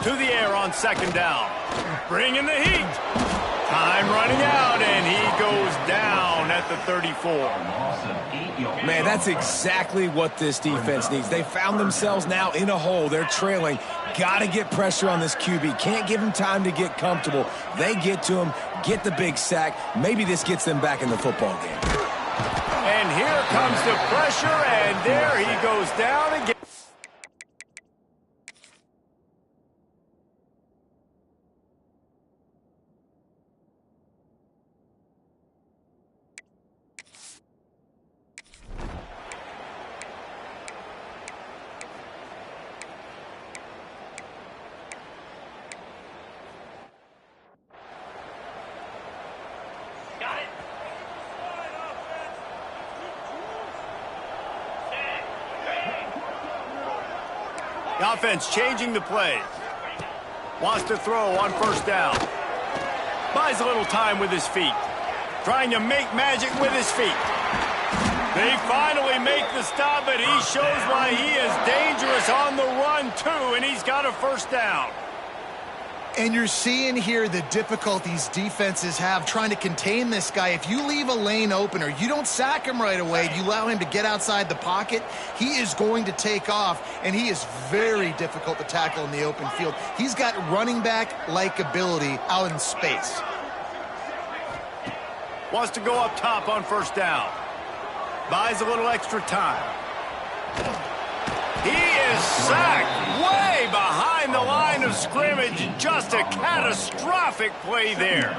To the air on second down. Bringing the heat. Time running out, and he goes down at the 34. Man, that's exactly what this defense needs. They found themselves now in a hole. They're trailing. Got to get pressure on this QB. Can't give him time to get comfortable. They get to him, get the big sack. Maybe this gets them back in the football game. And here comes the pressure, and there he goes down again. The offense changing the play. Wants to throw on first down. Buys a little time with his feet. Trying to make magic with his feet. They finally make the stop, but he shows why he is dangerous on the run, too, and he's got a first down. And you're seeing here the difficulties defenses have trying to contain this guy. If you leave a lane open or you don't sack him right away, you allow him to get outside the pocket, he is going to take off, and he is very difficult to tackle in the open field. He's got running back-like ability out in space. Wants to go up top on first down. Buys a little extra time. He is sacked way behind the line of scrimmage. Just a catastrophic play there.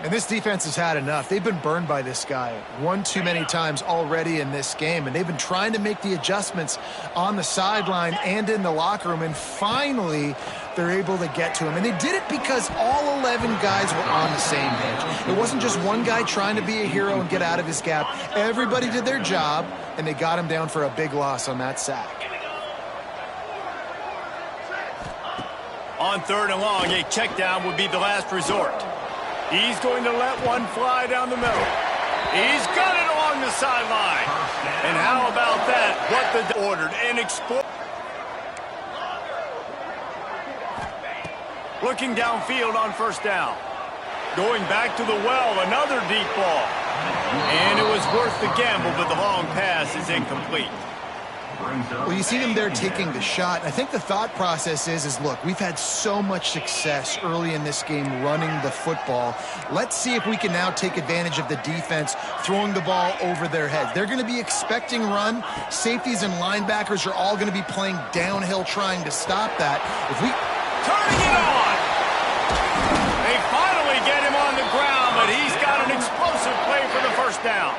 And this defense has had enough. They've been burned by this guy one too many times already in this game, and they've been trying to make the adjustments on the sideline and in the locker room, and finally they're able to get to him. And they did it because all 11 guys were on the same page. It wasn't just one guy trying to be a hero and get out of his gap. Everybody did their job, and they got him down for a big loss on that sack. On third and long, a check down would be the last resort. He's going to let one fly down the middle. He's got it along the sideline. And how about that? What the ordered and explode. Looking downfield on first down. Going back to the well, another deep ball. And it was worth the gamble, but the long pass is incomplete. Well, you see them there taking the shot. I think the thought process is look, we've had so much success early in this game running the football. Let's see if we can now take advantage of the defense throwing the ball over their heads. They're going to be expecting run. Safeties and linebackers are all going to be playing downhill trying to stop that. If we turning it on. They finally get him on the ground, but he's got an explosive play for the first down.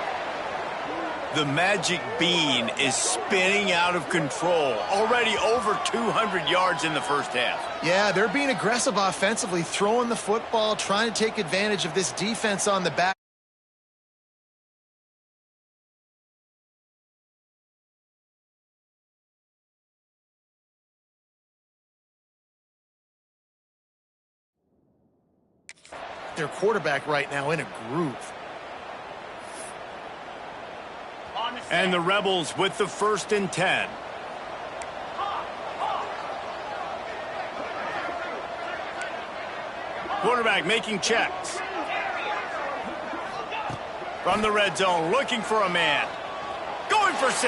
The magic bean is spinning out of control. Already over 200 yards in the first half. Yeah, they're being aggressive offensively, throwing the football, trying to take advantage of this defense on the back. Their quarterback right now in a groove. And the Rebels with the 1st and 10. Quarterback making checks. From the red zone, looking for a man. Going for 6.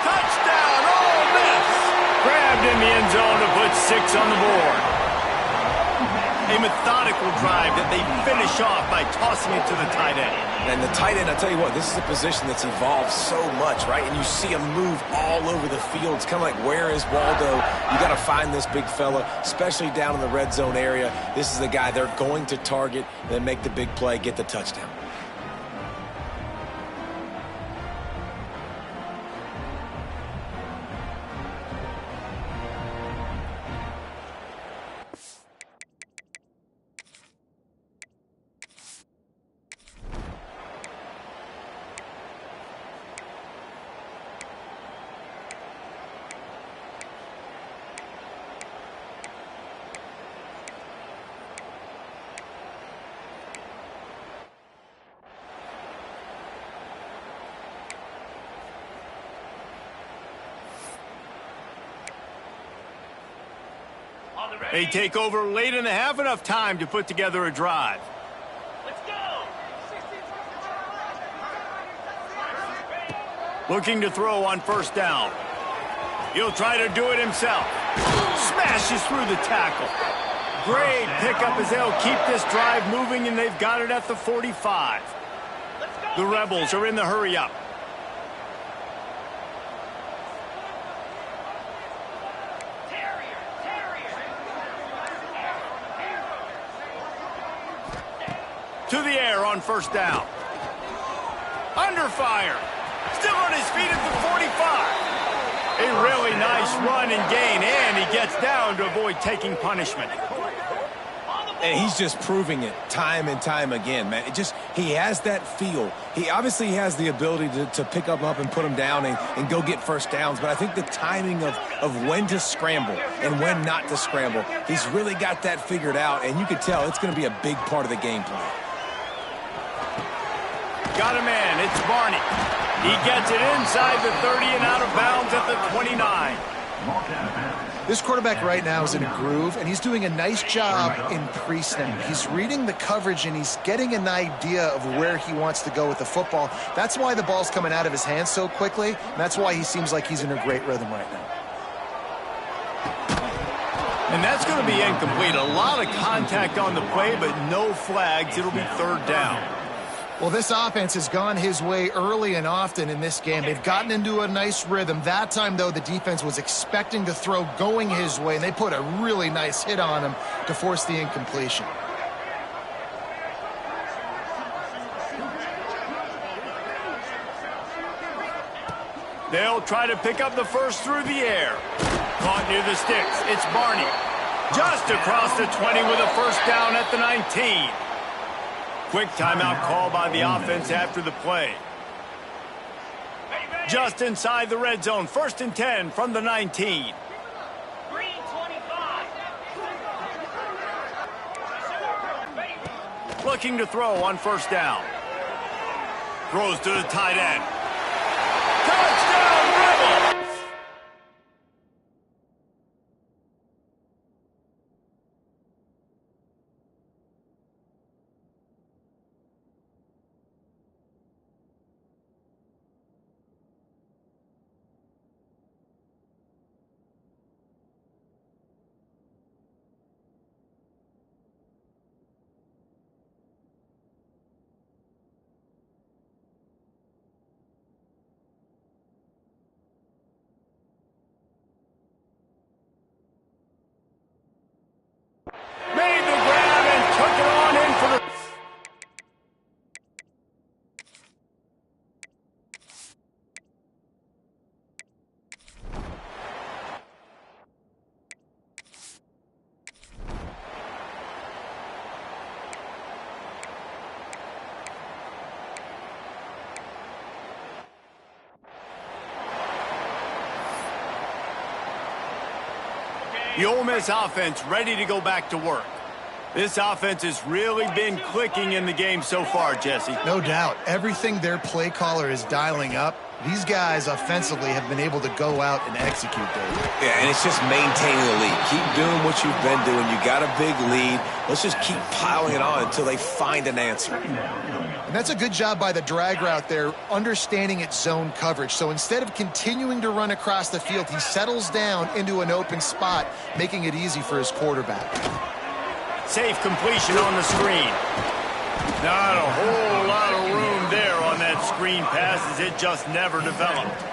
Touchdown, Ole Miss! Grabbed in the end zone to put 6 on the board. A methodical drive that they finish off by tossing it to the tight end. And the tight end, I tell you what, this is a position that's evolved so much, right? And you see him move all over the field. It's kind of like, where is Waldo? You got to find this big fella, especially down in the red zone area. This is the guy they're going to target, then make the big play, get the touchdown. They take over late in the half, enough time to put together a drive. Let's go. Looking to throw on first down. He'll try to do it himself. Smashes through the tackle. Great pickup as they'll keep this drive moving, and they've got it at the 45. The Rebels are in the hurry-up. To the air on first down. Under fire. Still on his feet at the 45. A really nice run and gain, and he gets down to avoid taking punishment. And he's just proving it time and time again, man. He has that feel. He obviously has the ability to pick up and put him down and go get first downs, but I think the timing of when to scramble and when not to scramble, he's really got that figured out, and you can tell it's going to be a big part of the game plan. Got a man. It's Barney. He gets it inside the 30 and out of bounds at the 29. This quarterback right now is in a groove, and he's doing a nice job in pre-snap. He's reading the coverage, and he's getting an idea of where he wants to go with the football. That's why the ball's coming out of his hands so quickly, and that's why he seems like he's in a great rhythm right now. And that's going to be incomplete. A lot of contact on the play, but no flags. It'll be third down. Well, this offense has gone his way early and often in this game. They've gotten into a nice rhythm. That time, though, the defense was expecting to throw going his way, and they put a really nice hit on him to force the incompletion. They'll try to pick up the first through the air. Caught near the sticks. It's Barney. Just across the 20 with a first down at the 19. Quick timeout call by the offense after the play. Just inside the red zone. First and 10 from the 19. Looking to throw on first down. Throws to the tight end. Touchdown, Rebels! Made the grab and took it on in for the... The Ole Miss offense ready to go back to work. This offense has really been clicking in the game so far, Jesse. No doubt. Everything their play caller is dialing up, these guys offensively have been able to go out and execute, Dave. Yeah, and it's just maintaining the lead. Keep doing what you've been doing. You got a big lead. Let's just keep piling it on until they find an answer. And that's a good job by the drag route there, understanding its zone coverage. So instead of continuing to run across the field, he settles down into an open spot, making it easy for his quarterback. Safe completion on the screen. Not a whole lot of room there on that screen pass as it just never developed.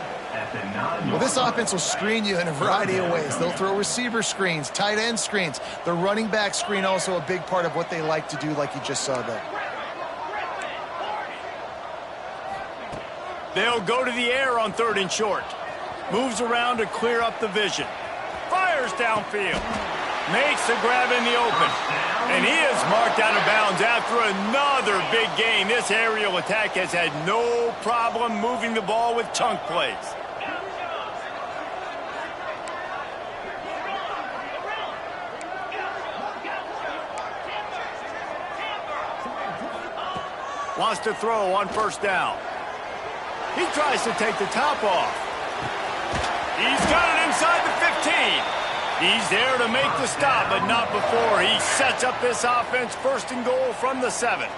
Well, this offense will screen you in a variety of ways. They'll throw receiver screens, tight end screens. The running back screen also a big part of what they like to do, like you just saw there. They'll go to the air on third and short. Moves around to clear up the vision. Fires downfield. Makes the grab in the open. And he is marked out of bounds after another big gain. This aerial attack has had no problem moving the ball with chunk plays. Wants to throw on first down. He tries to take the top off. He's got it inside the 15. He's there to make the stop, but not before he sets up this offense 1st and goal from the 7.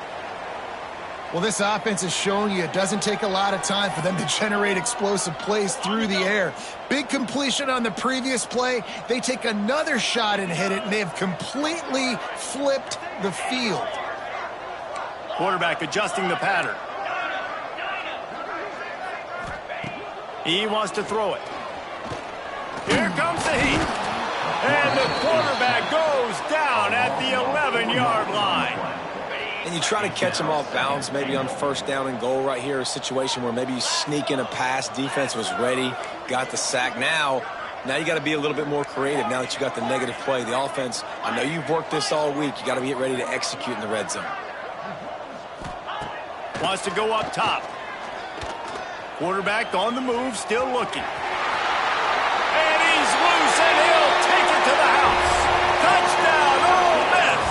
Well, this offense is showing you it doesn't take a lot of time for them to generate explosive plays through the air. Big completion on the previous play. They take another shot and hit it, and they have completely flipped the field. Quarterback adjusting the pattern. He wants to throw it. Here comes the heat. And the quarterback goes down at the 11-yard line. And you try to catch them off balance, maybe on 1st down and goal right here, a situation where maybe you sneak in a pass, defense was ready, got the sack. Now you got to be a little bit more creative now that you got the negative play. The offense, I know you've worked this all week. You got to get ready to execute in the red zone. Wants to go up top. Quarterback on the move, still looking. And he's loose, and he'll take it to the house. Touchdown, Ole Miss!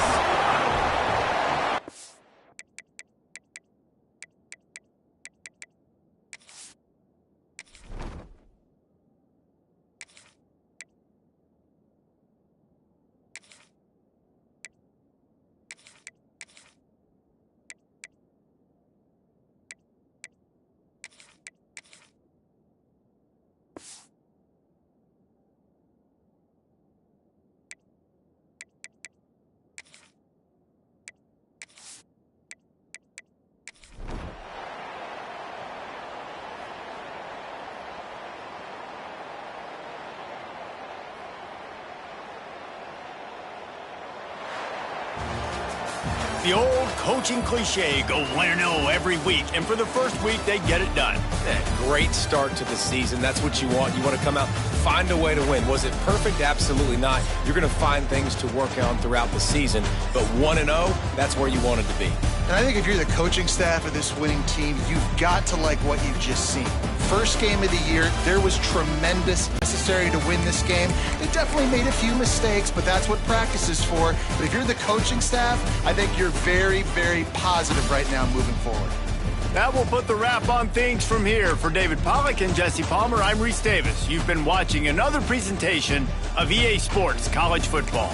The old coaching cliche, go win or no every week. And for the first week, they get it done. Great start to the season. That's what you want. You want to come out, find a way to win. Was it perfect? Absolutely not. You're going to find things to work on throughout the season. But 1-0, that's where you wanted to be. And I think if you're the coaching staff of this winning team, you've got to like what you've just seen. First game of the year, there was tremendous necessary to win this game. They definitely made a few mistakes, but that's what practice is for. But if you're the coaching staff, I think you're very, very positive right now moving forward. That will put the wrap on things from here. For David Pollack and Jesse Palmer, I'm Reese Davis. You've been watching another presentation of EA Sports College Football.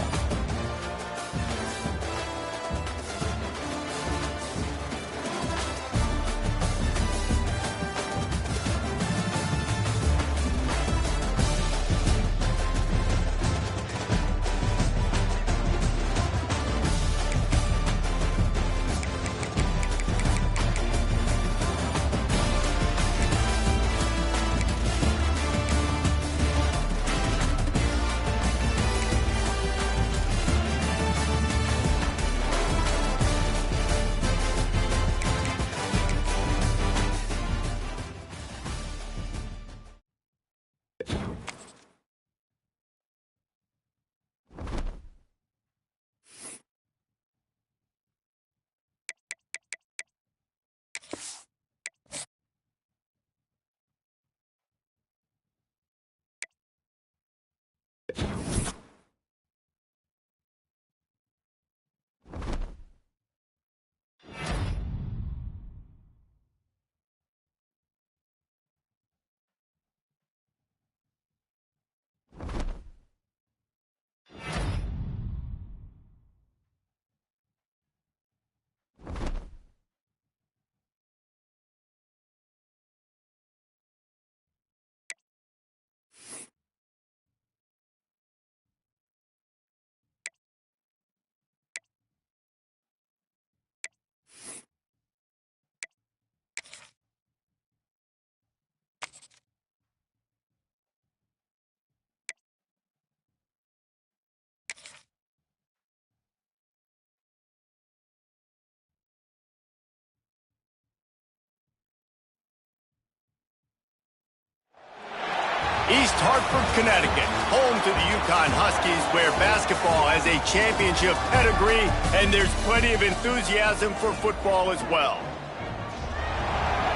East Hartford, Connecticut, home to the UConn Huskies, where basketball has a championship pedigree, and there's plenty of enthusiasm for football as well.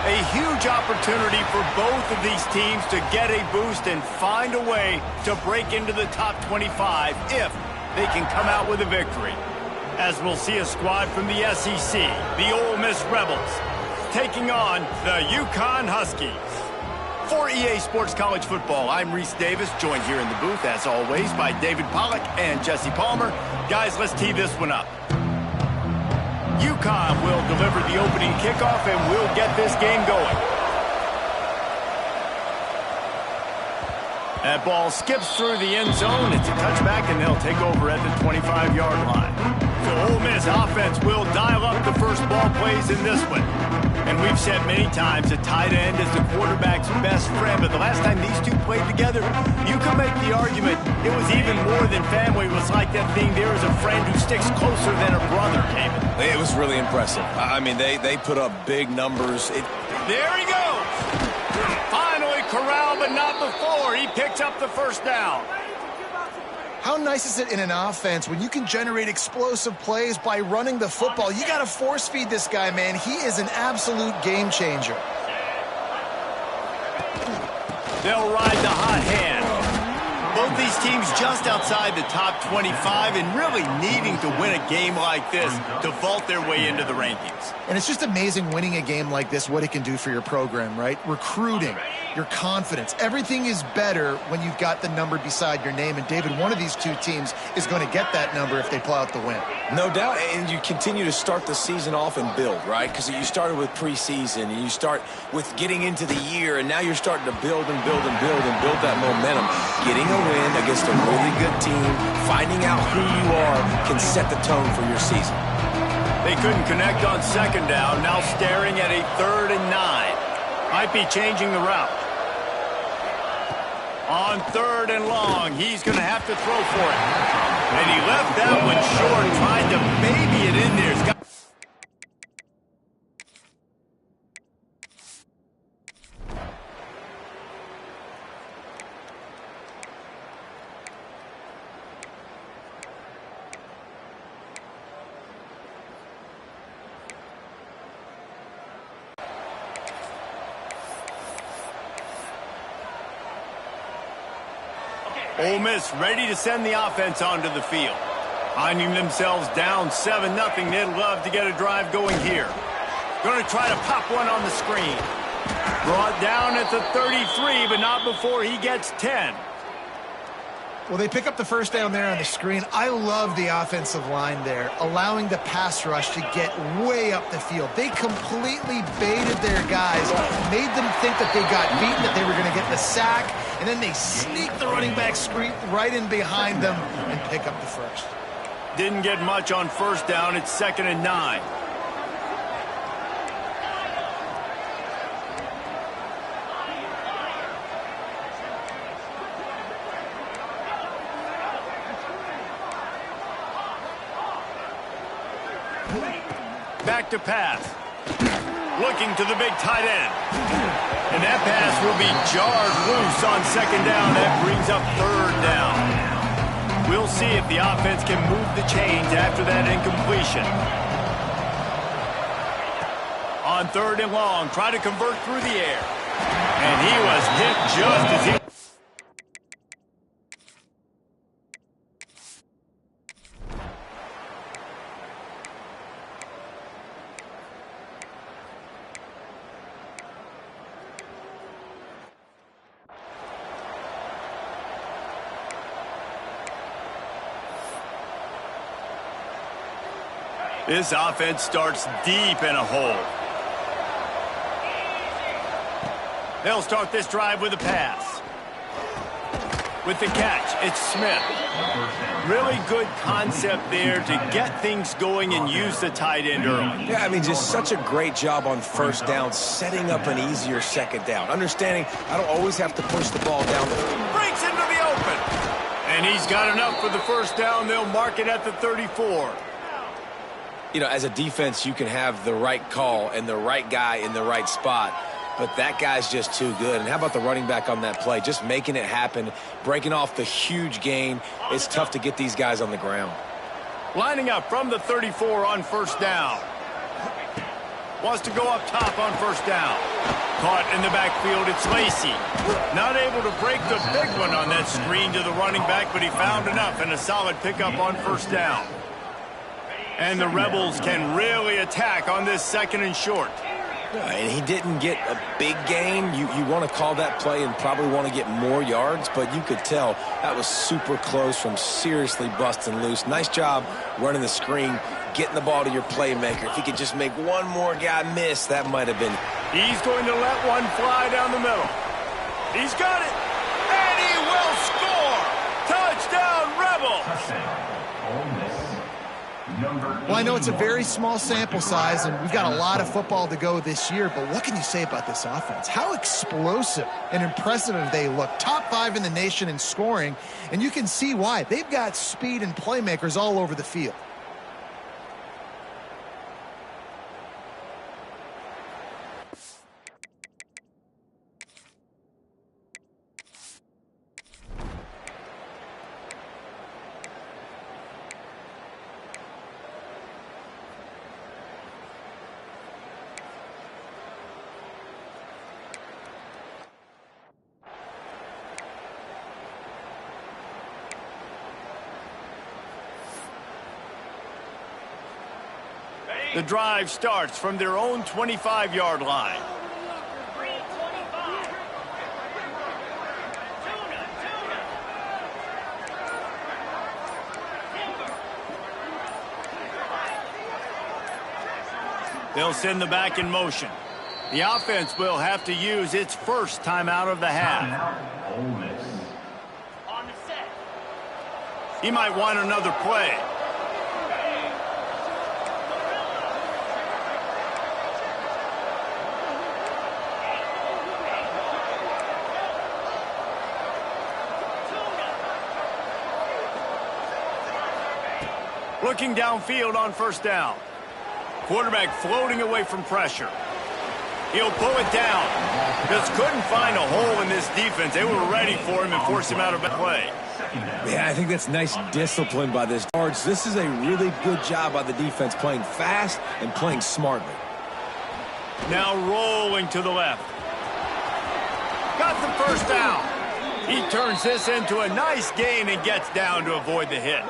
A huge opportunity for both of these teams to get a boost and find a way to break into the top 25 if they can come out with a victory. As we'll see a squad from the SEC, the Ole Miss Rebels, taking on the UConn Huskies. For EA Sports College Football, I'm Reese Davis, joined here in the booth, as always, by David Pollack and Jesse Palmer. Guys, let's tee this one up. UConn will deliver the opening kickoff, and we'll get this game going. That ball skips through the end zone. It's a touchback, and they'll take over at the 25-yard line. So Ole Miss offense will dial up the first ball plays in this one. And we've said many times a tight end is the quarterback's best friend, but the last time these two played together, you can make the argument it was even more than family. It was like that thing, there is a friend who sticks closer than a brother, David. It was really impressive. I mean, they put up big numbers. There he goes. Finally corralled, but not before. He picks up the first down. How nice is it in an offense when you can generate explosive plays by running the football? You got to force feed this guy, man. He is an absolute game changer. They'll ride the hot hand. Both these teams just outside the top 25 and really needing to win a game like this to vault their way into the rankings. And it's just amazing winning a game like this, what it can do for your program, right? Recruiting, your confidence. Everything is better when you've got the number beside your name. And, David, one of these two teams is going to get that number if they pull out the win. No doubt, and you continue to start the season off and build, right? Because you started with preseason, and you start with getting into the year, and now you're starting to build and build and build and build that momentum. Getting a win against a really good team, finding out who you are, can set the tone for your season. They couldn't connect on second down, now staring at a 3rd and 9. Might be changing the route. On 3rd and long, he's going to have to throw for it. And he left that one short, trying to baby it in there. He's got Ole Miss ready to send the offense onto the field. Finding themselves down 7-0, they'd love to get a drive going here. Going to try to pop one on the screen. Brought down at the 33, but not before he gets 10. Well, they pick up the first down there on the screen. I love the offensive line there, allowing the pass rush to get way up the field. They completely baited their guys, made them think that they got beaten, that they were going to get the sack, and then they sneak the running back screen right in behind them and pick up the first. Didn't get much on first down. It's 2nd and 9. Back to pass. Looking to the big tight end. And that pass will be jarred loose on 2nd down. That brings up 3rd down. We'll see if the offense can move the chains after that incompletion. On 3rd and long, try to convert through the air. And he was hit just as he... This offense starts deep in a hole. They'll start this drive with a pass. With the catch, it's Smith. Really good concept there to get things going and use the tight end early. Yeah, I mean, just such a great job on first down, setting up an easier 2nd down. Understanding I don't always have to push the ball down the field. Breaks into the open. And he's got enough for the first down. They'll mark it at the 34. You know, as a defense, you can have the right call and the right guy in the right spot, but that guy's just too good. And how about the running back on that play? Just making it happen, breaking off the huge gain. It's tough to get these guys on the ground. Lining up from the 34 on first down. Wants to go up top on first down. Caught in the backfield, it's Lacey. Not able to break the big one on that screen to the running back, but he found enough and a solid pickup on first down. And the Rebels can really attack on this 2nd and short. And he didn't get a big gain. You want to call that play and probably want to get more yards, but you could tell that was super close from seriously busting loose. Nice job running the screen, getting the ball to your playmaker. If he could just make one more guy miss, that might have been. He's going to let one fly down the middle. He's got it, and he will score! Touchdown, Rebels! Ole Miss. Well, I know it's a very small sample size, and we've got a lot of football to go this year, but what can you say about this offense? How explosive and impressive they look. Top 5 in the nation in scoring, and you can see why. They've got speed and playmakers all over the field. The drive starts from their own 25-yard line. They'll send the back in motion. The offense will have to use its first timeout of the half. Ole Miss. He might want another play. Looking downfield on first down. Quarterback floating away from pressure. He'll pull it down. Just couldn't find a hole in this defense. They were ready for him and force him out of play. Yeah, I think that's nice discipline by this guards. This is a really good job by the defense playing fast and playing smartly. Now rolling to the left. Got the first down. He turns this into a nice gain and gets down to avoid the hit.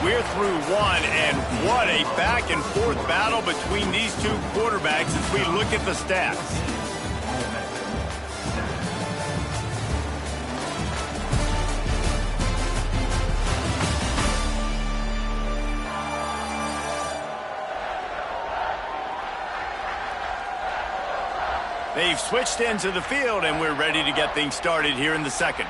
We're through one, and what a back-and-forth battle between these two quarterbacks as we look at the stats. They've switched into the field, and we're ready to get things started here in the second.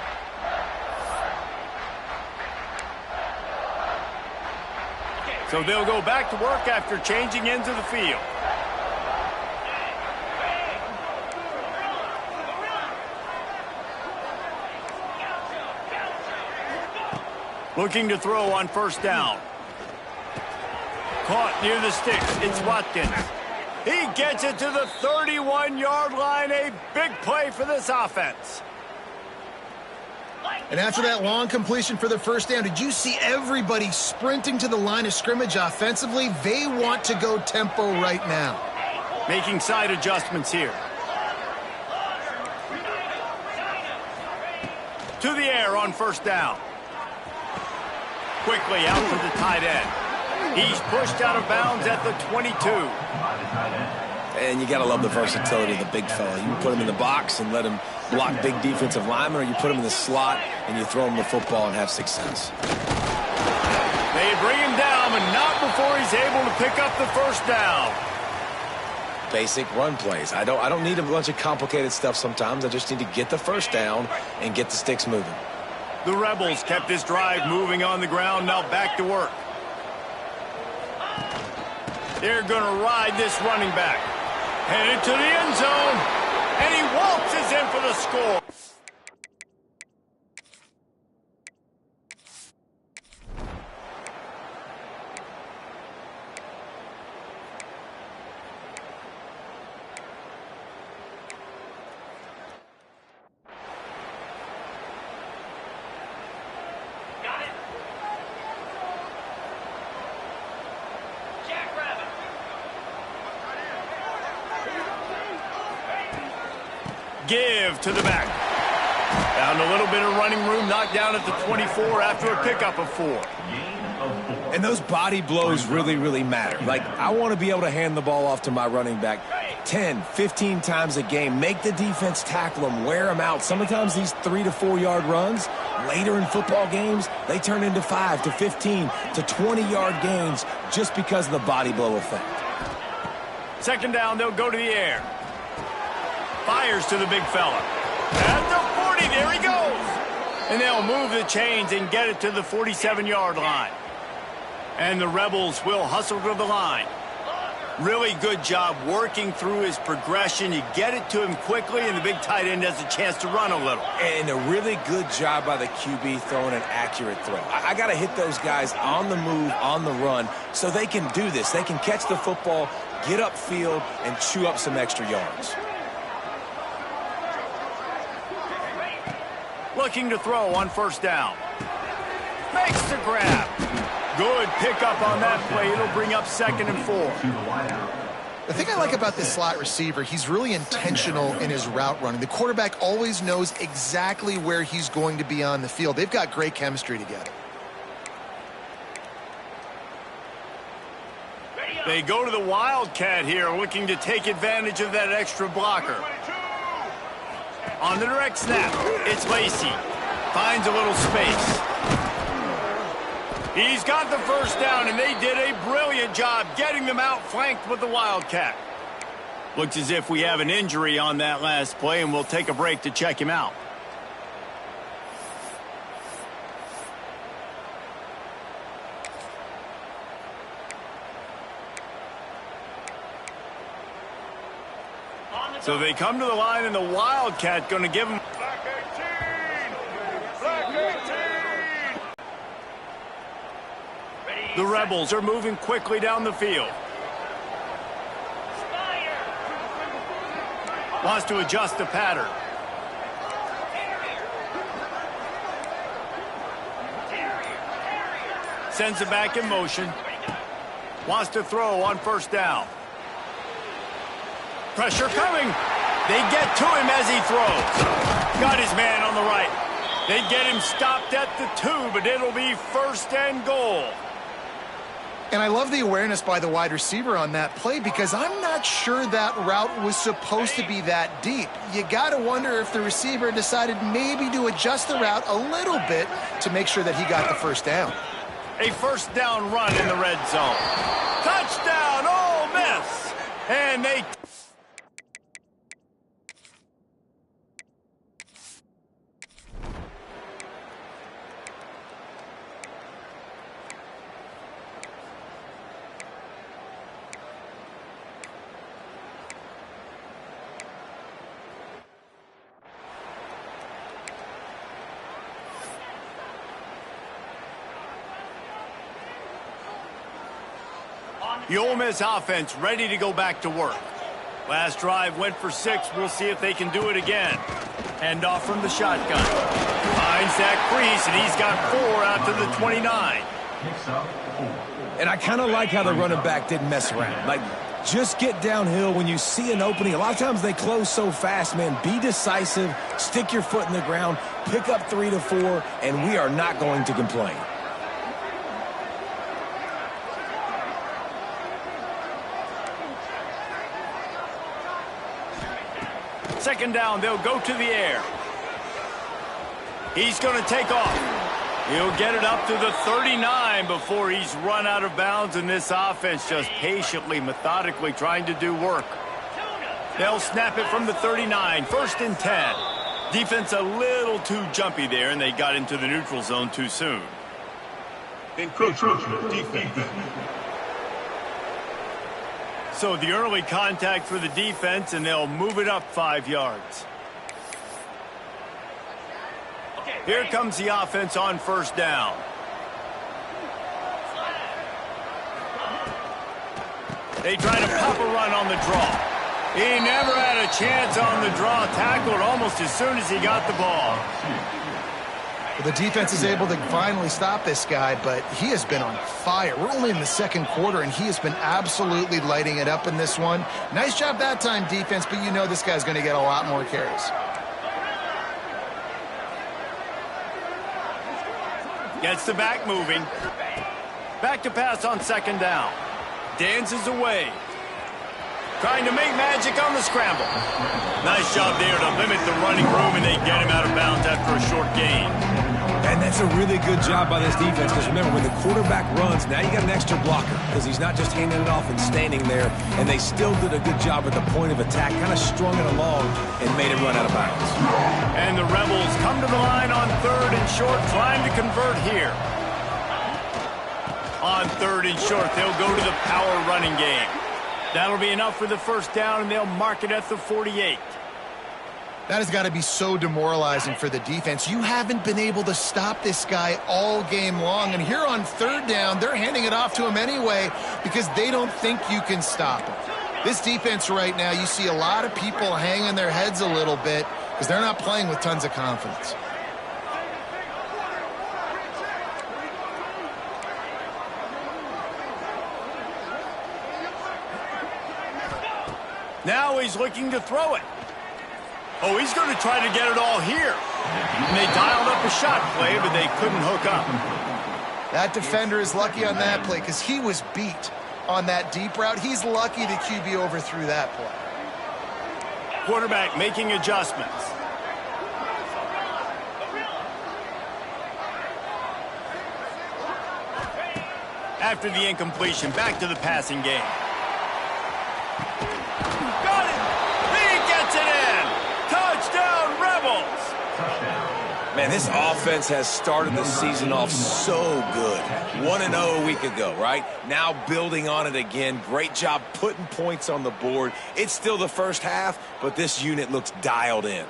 So they'll go back to work after changing into the field. Looking to throw on first down. Caught near the sticks. It's Watkins. He gets it to the 31-yard line. A big play for this offense. And after that long completion for the first down, did you see everybody sprinting to the line of scrimmage offensively? They want to go tempo right now. Making side adjustments here. To the air on first down. Quickly out to the tight end. He's pushed out of bounds at the 22. And you got to love the versatility of the big fella. You can put him in the box and let him block big defensive linemen, or you put him in the slot and you throw him the football and have success. They bring him down, but not before he's able to pick up the first down. Basic run plays. I don't need a bunch of complicated stuff sometimes. I just need to get the first down and get the sticks moving. The Rebels kept this drive moving on the ground, now back to work. They're going to ride this running back. Headed to the end zone, and he waltzes in for the score. Give to the back. Found a little bit of running room, knocked down at the 24 after a pickup of 4. And those body blows really, really matter. Like, I want to be able to hand the ball off to my running back 10, 15 times a game. Make the defense tackle them, wear them out. Sometimes these 3 to 4 yard runs, later in football games, they turn into 5 to 15 to 20 yard gains just because of the body blow effect. Second down, they'll go to the air. Fires to the big fella. At the 40, there he goes. And they'll move the chains and get it to the 47-yard line. And the Rebels will hustle to the line. Really good job working through his progression. You get it to him quickly, and the big tight end has a chance to run a little. And a really good job by the QB throwing an accurate throw. I got to hit those guys on the move, on the run, so they can do this. They can catch the football, get upfield, and chew up some extra yards. Looking to throw on first down. Makes the grab. Good pickup on that play. It'll bring up 2nd and 4. The thing I like about this slot receiver, he's really intentional in his route running. The quarterback always knows exactly where he's going to be on the field. They've got great chemistry together. They go to the Wildcat here, looking to take advantage of that extra blocker. On the direct snap, it's Lacey. Finds a little space. He's got the first down, and they did a brilliant job getting them outflanked with the Wildcat. Looks as if we have an injury on that last play, and we'll take a break to check him out. So they come to the line, and the Wildcat going to give them. Black 18! Black 18! The Rebels are moving quickly down the field. Wants to adjust the pattern. Sends it back in motion. Wants to throw on first down. Pressure coming. They get to him as he throws. Got his man on the right. They get him stopped at the 2, but it'll be 1st and goal. And I love the awareness by the wide receiver on that play because I'm not sure that route was supposed to be that deep. You got to wonder if the receiver decided maybe to adjust the route a little bit to make sure that he got the first down. A first down run in the red zone. Touchdown, Ole Miss. And they... The Ole Miss offense ready to go back to work. Last drive went for 6. We'll see if they can do it again. Hand off from the shotgun. Finds that crease, and he's got 4 out to the 29. And I kind of like how the running back didn't mess around. Like, just get downhill when you see an opening. A lot of times they close so fast, man. Be decisive, stick your foot in the ground, pick up 3 to 4, and we are not going to complain. Second down, they'll go to the air. He's going to take off. He'll get it up to the 39 before he's run out of bounds, and this offense just patiently, methodically trying to do work. They'll snap it from the 39, 1st and 10. Defense a little too jumpy there, and they got into the neutral zone too soon. Encroachment defense. So the early contact for the defense, and they'll move it up 5 yards. Here comes the offense on first down. They try to pop a run on the draw. He never had a chance on the draw. Tackled almost as soon as he got the ball. The defense is able to finally stop this guy, but he has been on fire. We're only in the 2nd quarter, and he has been absolutely lighting it up in this one. Nice job that time, defense, but you know this guy's going to get a lot more carries. Gets the back moving. Back to pass on second down. Dances away. Trying to make magic on the scramble. Nice job there to limit the running room, and they get him out of bounds after a short gain. And that's a really good job by this defense, because remember, when the quarterback runs, now you got an extra blocker, because he's not just handing it off and standing there, and they still did a good job at the point of attack, kind of strung it along and made him run out of bounds. And the Rebels come to the line on third and short, trying to convert here. On third and short, they'll go to the power running game. That'll be enough for the first down, and they'll mark it at the 48. That has got to be so demoralizing for the defense. You haven't been able to stop this guy all game long, and here on third down, they're handing it off to him anyway because they don't think you can stop him. This defense right now, you see a lot of people hanging their heads a little bit because they're not playing with tons of confidence. Now he's looking to throw it. Oh, he's going to try to get it all here. And they dialed up a shot play, but they couldn't hook up. That defender is lucky on that play because he was beat on that deep route. He's lucky the QB overthrew that play. Quarterback making adjustments. After the incompletion, back to the passing game. Got it! He gets it in! Touchdown, Rebels! Man, this offense has started the season off so good. 1-0 a week ago, right? Now building on it again. Great job putting points on the board. It's still the first half, but this unit looks dialed in.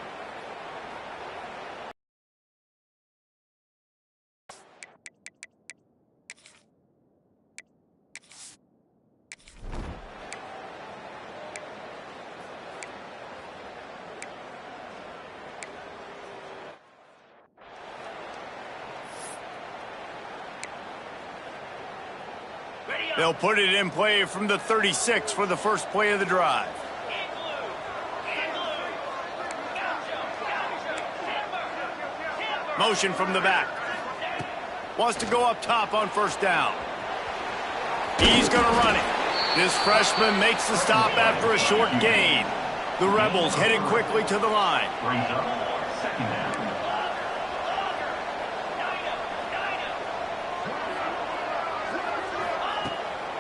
They'll put it in play from the 36 for the first play of the drive. Motion from the back. Wants to go up top on first down. He's going to run it. This freshman makes the stop after a short gain. The Rebels headed quickly to the line. Brings up second down.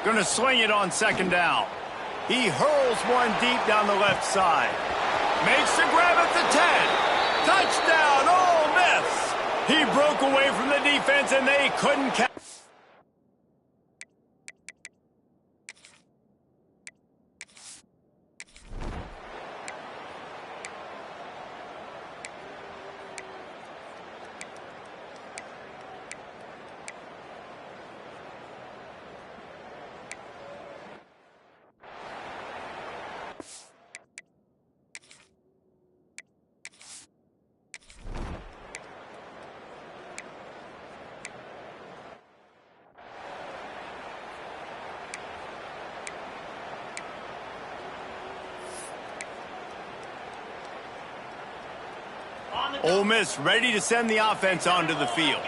Going to sling it on second down. He hurls one deep down the left side. Makes the grab at the 10. Touchdown, Ole Miss. He broke away from the defense, and they couldn't catch. Ole Miss ready to send the offense onto the field.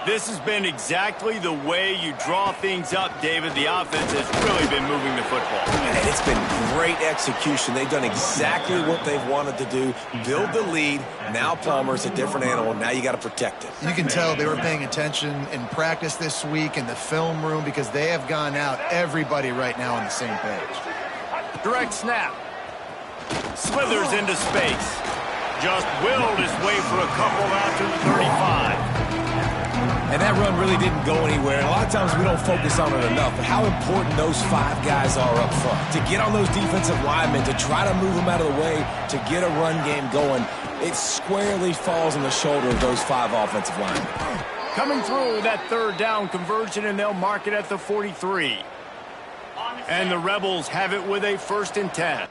This has been exactly the way you draw things up, David. The offense has really been moving the football. And it's been great execution. They've done exactly what they've wanted to do. Build the lead. Now Palmer's a different animal. Now you got to protect it. You can tell they were paying attention in practice this week in the film room because they have gone out, everybody right now on the same page. Direct snap. Slithers into space. Just willed his way for a couple out to the 35. And that run really didn't go anywhere. And a lot of times we don't focus on it enough, but how important those five guys are up front. To get on those defensive linemen, to try to move them out of the way, to get a run game going, it squarely falls on the shoulder of those five offensive linemen. Coming through with that third down conversion, and they'll mark it at the 43. And the Rebels have it with a 1st and 10.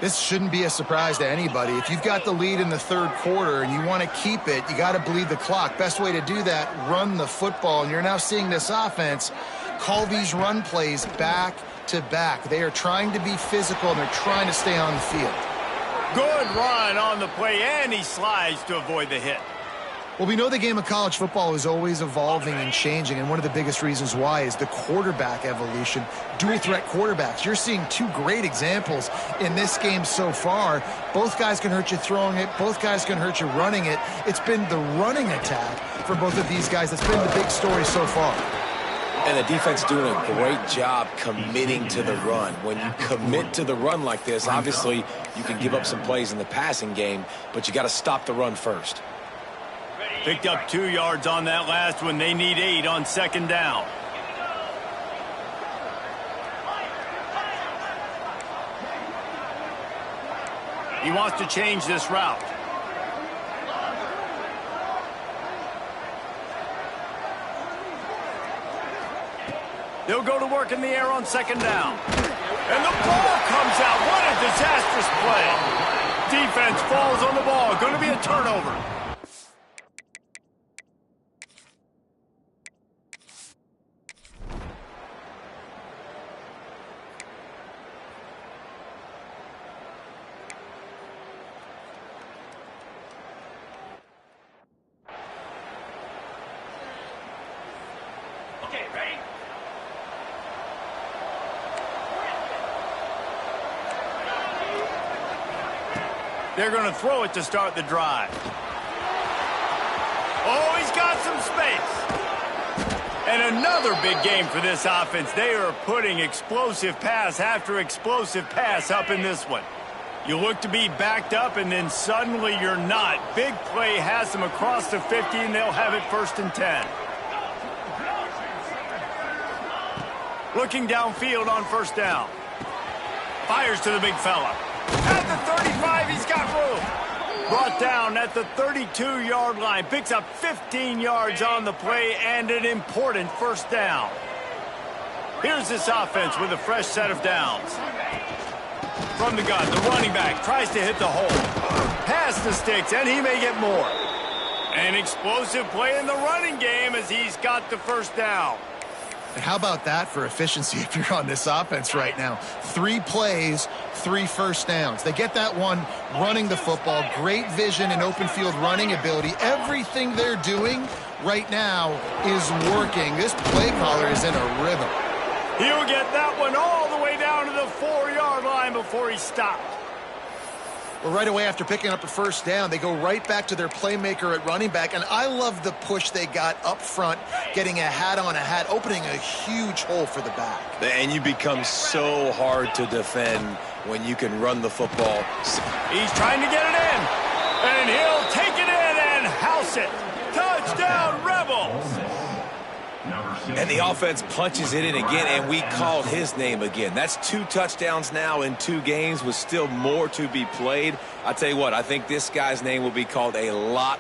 This shouldn't be a surprise to anybody. If you've got the lead in the third quarter and you want to keep it, you got to bleed the clock. Best way to do that, run the football. And you're now seeing this offense call these run plays back to back. They are trying to be physical, and they're trying to stay on the field. Good run on the play, and he slides to avoid the hit. Well, we know the game of college football is always evolving and changing, and one of the biggest reasons why is the quarterback evolution. Dual threat quarterbacks. You're seeing two great examples in this game so far. Both guys can hurt you throwing it. Both guys can hurt you running it. It's been the running attack for both of these guys that's been the big story so far. And the defense doing a great job committing to the run. When you commit to the run like this, obviously you can give up some plays in the passing game, but you got to stop the run first. Picked up 2 yards on that last one. They need 8 on second down. He wants to change this route. They'll go to work in the air on second down. And the ball comes out. What a disastrous play. Defense falls on the ball. Going to be a turnover. Okay, ready? They're going to throw it to start the drive. Oh, he's got some space. And another big game for this offense. They are putting explosive pass after explosive pass up in this one. You look to be backed up, and then suddenly you're not. Big play has them across the 50, and they'll have it 1st and 10. Looking downfield on 1st down. Fires to the big fella. At the 35, he's got room. Brought down at the 32-yard line. Picks up 15 yards on the play and an important 1st down. Here's this offense with a fresh set of downs. From the gun, the running back tries to hit the hole. Pass the sticks, and he may get more. An explosive play in the running game as he's got the 1st down. And how about that for efficiency if you're on this offense right now? 3 plays, 3 1st downs. They get that one running the football. Great vision and open field running ability. Everything they're doing right now is working. This play caller is in a rhythm. He'll get that one all the way down to the 4-yard line before he stopped. Well, right away after picking up a 1st down, they go right back to their playmaker at running back. And I love the push they got up front, getting a hat on a hat, opening a huge hole for the back. And you become so hard to defend when you can run the football. He's trying to get it in, and he'll take it in and house it. Touchdown, Rebels! And the offense punches it in again, and we called his name again. That's 2 touchdowns now in 2 games with still more to be played. I tell you what, I think this guy's name will be called a lot.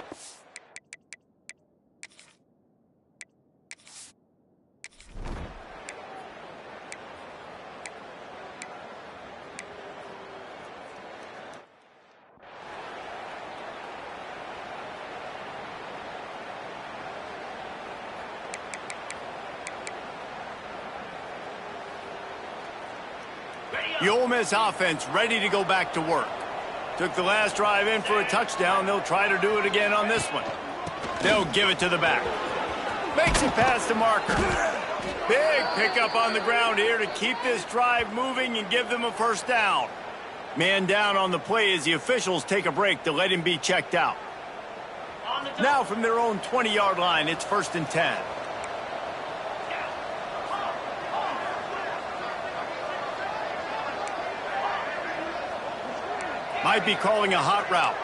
The Ole Miss offense ready to go back to work. Took the last drive in for a touchdown. They'll try to do it again on this one. They'll give it to the back. Makes it past the marker. Big pickup on the ground here to keep this drive moving and give them a 1st down. Man down on the play as the officials take a break to let him be checked out. Now from their own 20-yard line, it's 1st and 10. Might be calling a hot route.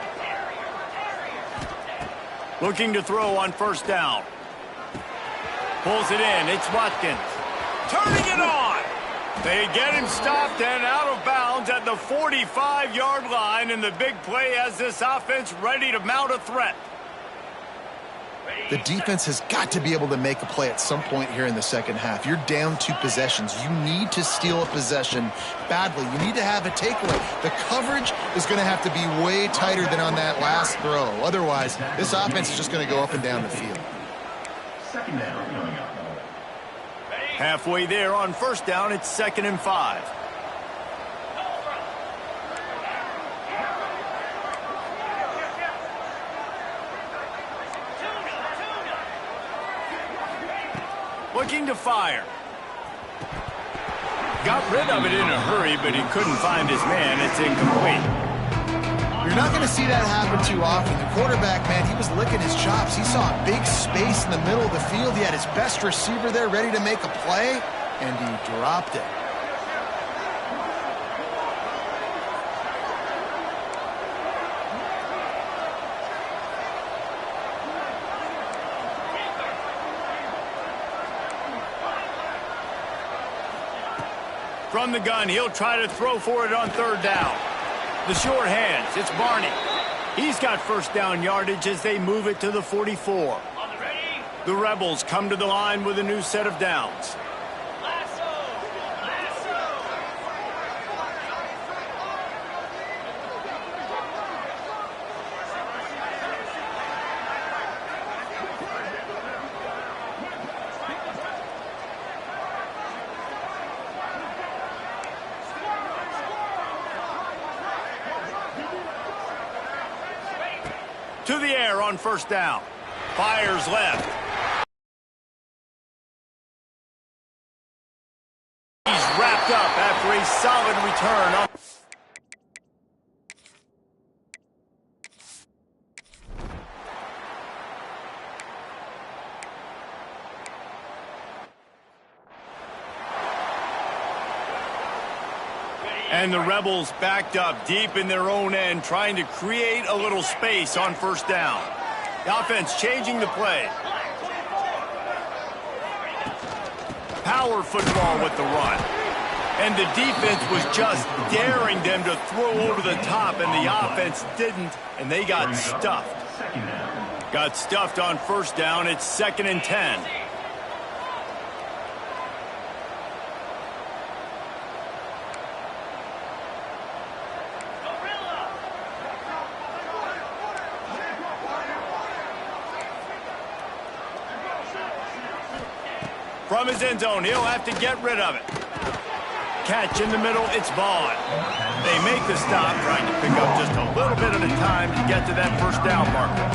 Looking to throw on 1st down. Pulls it in. It's Watkins. Turning it on. They get him stopped and out of bounds at the 45-yard line, and the big play has this offense ready to mount a threat. The defense has got to be able to make a play at some point here in the second half. You're down 2 possessions. You need to steal a possession badly. You need to have a takeaway. The coverage is going to have to be way tighter than on that last throw. Otherwise, this offense is just going to go up and down the field. Second down coming up. Halfway there on first down, it's 2nd and 5. Looking to fire. Got rid of it in a hurry, but he couldn't find his man. It's incomplete. You're not going to see that happen too often. The quarterback, man, he was licking his chops. He saw a big space in the middle of the field. He had his best receiver there ready to make a play, and he dropped it. From the gun, he'll try to throw for it on 3rd down. The short hands, it's Barney. He's got first down yardage as they move it to the 44. The Rebels come to the line with a new set of downs. To the air on first down. Fires left. He's wrapped up after a solid return. And the Rebels backed up deep in their own end, trying to create a little space on first down. The offense changing the play. Power football with the run. And the defense was just daring them to throw over the top, and the offense didn't, and they got stuffed. Got stuffed on first down. It's 2nd and 10. From his end zone, he'll have to get rid of it. Catch in the middle, it's Vaughn. They make the stop, trying to pick up just a little bit at a time to get to that first down marker.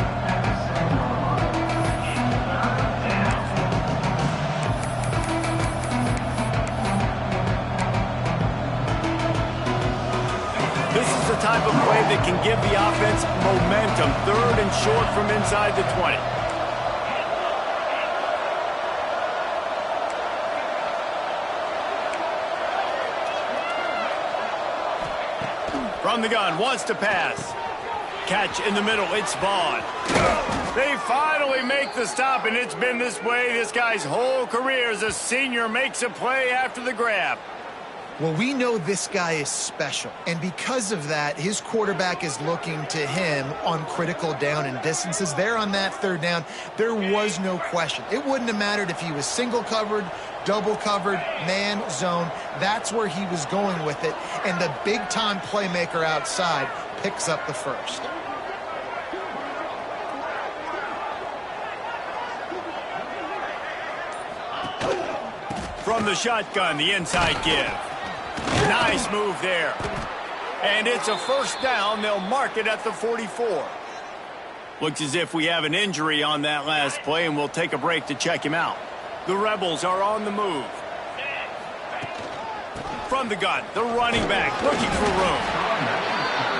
This is the type of play that can give the offense momentum. 3rd and short from inside the 20. From the gun, wants to pass. Catch in the middle, it's Vaughn. They finally make the stop, and it's been this way this guy's whole career as a senior. Makes a play after the grab. Well, we know this guy is special, and because of that, his quarterback is looking to him on critical down and distances. There on that 3rd down, there was no question. It wouldn't have mattered if he was single covered, double covered, man, zone. That's where he was going with it, and the big-time playmaker outside picks up the first. From the shotgun, the inside give. Nice move there. And it's a first down. They'll mark it at the 44. Looks as if we have an injury on that last play, and we'll take a break to check him out. The Rebels are on the move. From the gun, the running back looking for room.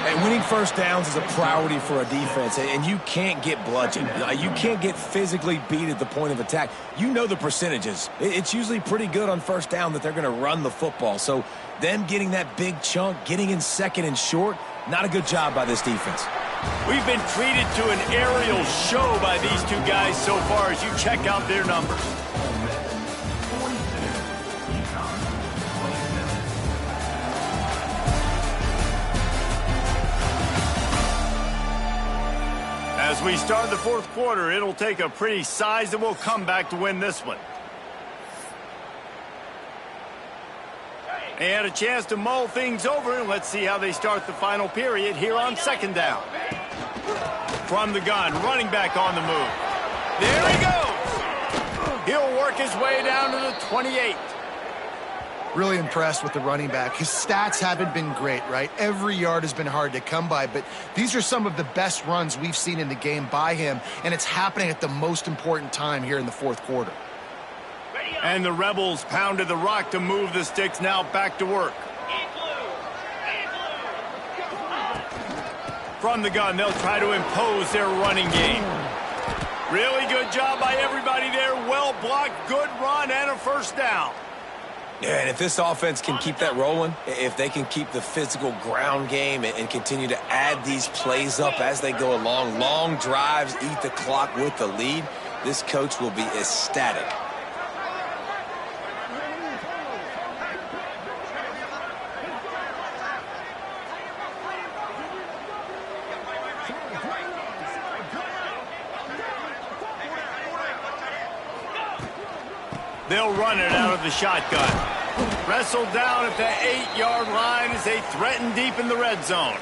And winning first downs is a priority for a defense, and you can't get bludgeoned. You can't get physically beat at the point of attack. You know the percentages. It's usually pretty good on first down that they're going to run the football. So them getting that big chunk, getting in 2nd and short, not a good job by this defense. We've been treated to an aerial show by these two guys so far as you check out their numbers. As we start the fourth quarter, it'll take a pretty sizable comeback to win this one. They had a chance to mull things over, and let's see how they start the final period here on second down. From the gun, running back on the move. There he goes! He'll work his way down to the 28. Really impressed with the running back. His stats haven't been great, right? Every yard has been hard to come by, but these are some of the best runs we've seen in the game by him, and it's happening at the most important time here in the fourth quarter. And the Rebels pounded the rock to move the sticks, now back to work. From the gun, they'll try to impose their running game. Really good job by everybody there. Well blocked, good run, and a first down. Yeah, and if this offense can keep that rolling, if they can keep the physical ground game and continue to add these plays up as they go along, long drives, eat the clock with the lead, this coach will be ecstatic. They'll run it out of the shotgun. Wrestled down at the 8-yard line as they threaten deep in the red zone.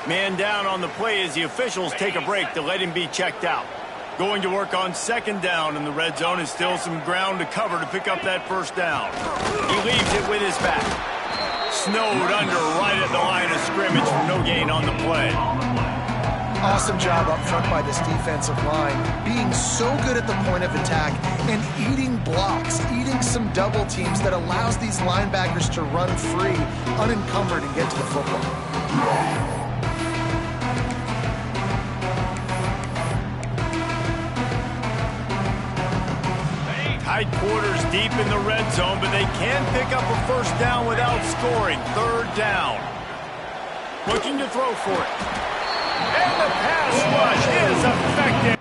Man down on the play as the officials take a break to let him be checked out. Going to work on second down in the red zone is still some ground to cover to pick up that first down. He leaves it with his back. Snowed under right at the line of scrimmage for no gain on the play. Awesome job up front by this defensive line, being so good at the point of attack and eating blocks, eating some double teams that allows these linebackers to run free, unencumbered, and get to the football. Tight quarters deep in the red zone, but they can pick up a first down without scoring. Third down. Looking to throw for it. And the pass rush is effective.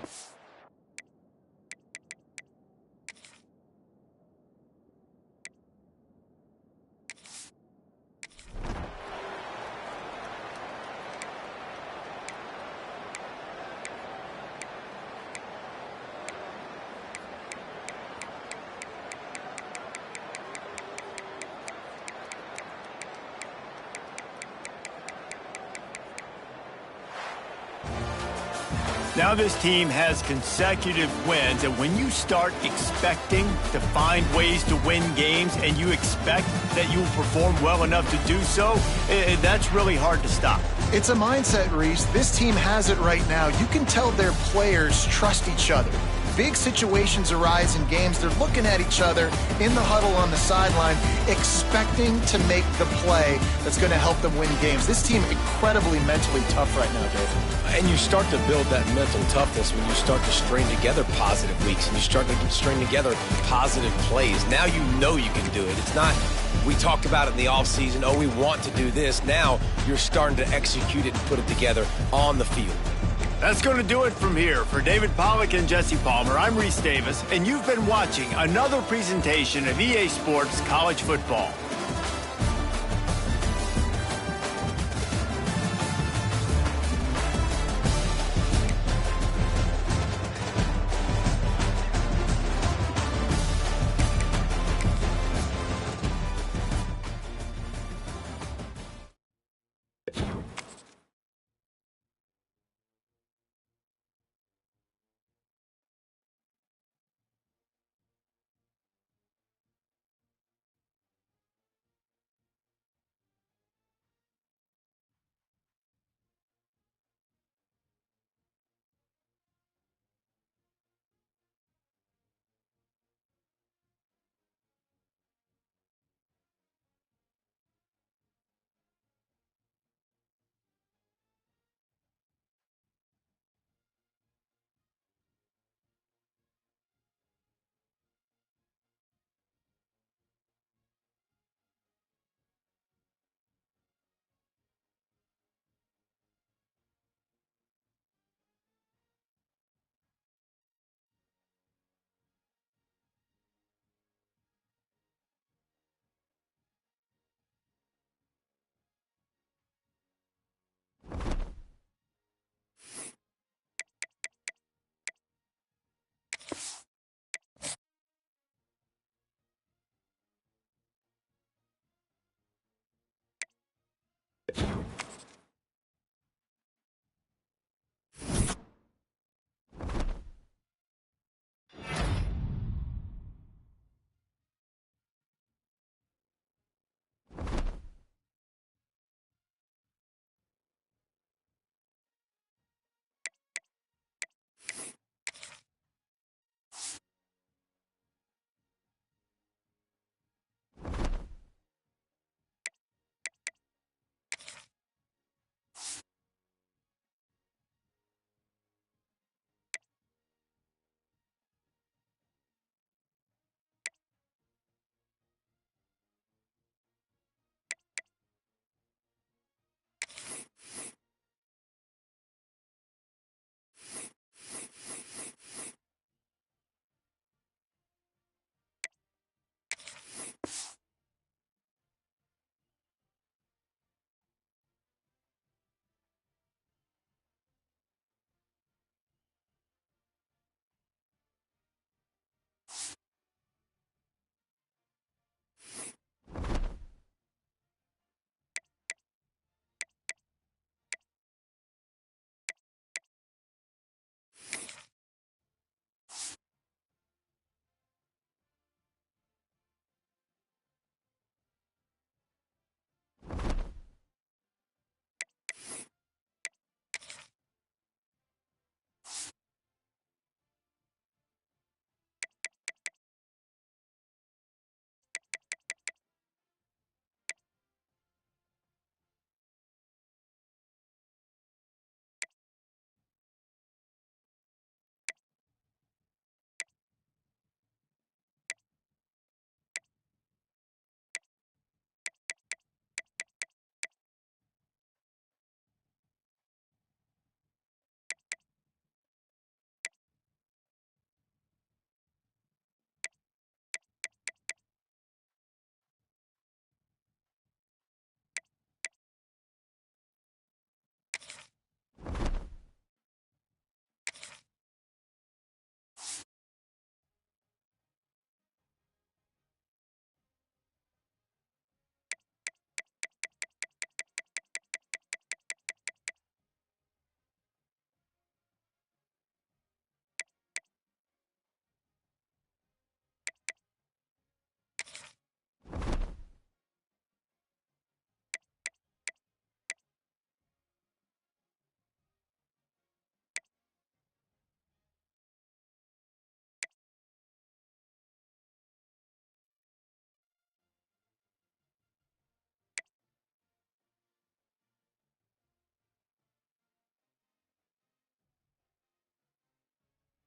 Now this team has consecutive wins, and when you start expecting to find ways to win games and you expect that you will perform well enough to do so, that's really hard to stop. It's a mindset, Reese. This team has it right now. You can tell their players trust each other. Big situations arise in games. They're looking at each other in the huddle on the sideline, expecting to make the play that's going to help them win games. This team incredibly mentally tough right now, David. And you start to build that mental toughness when you start to string together positive weeks and you start to string together positive plays. Now you know you can do it. It's not, we talked about it in the offseason, oh, we want to do this. Now you're starting to execute it and put it together on the field. That's going to do it from here. For David Pollack and Jesse Palmer, I'm Reese Davis, and you've been watching another presentation of EA Sports College Football.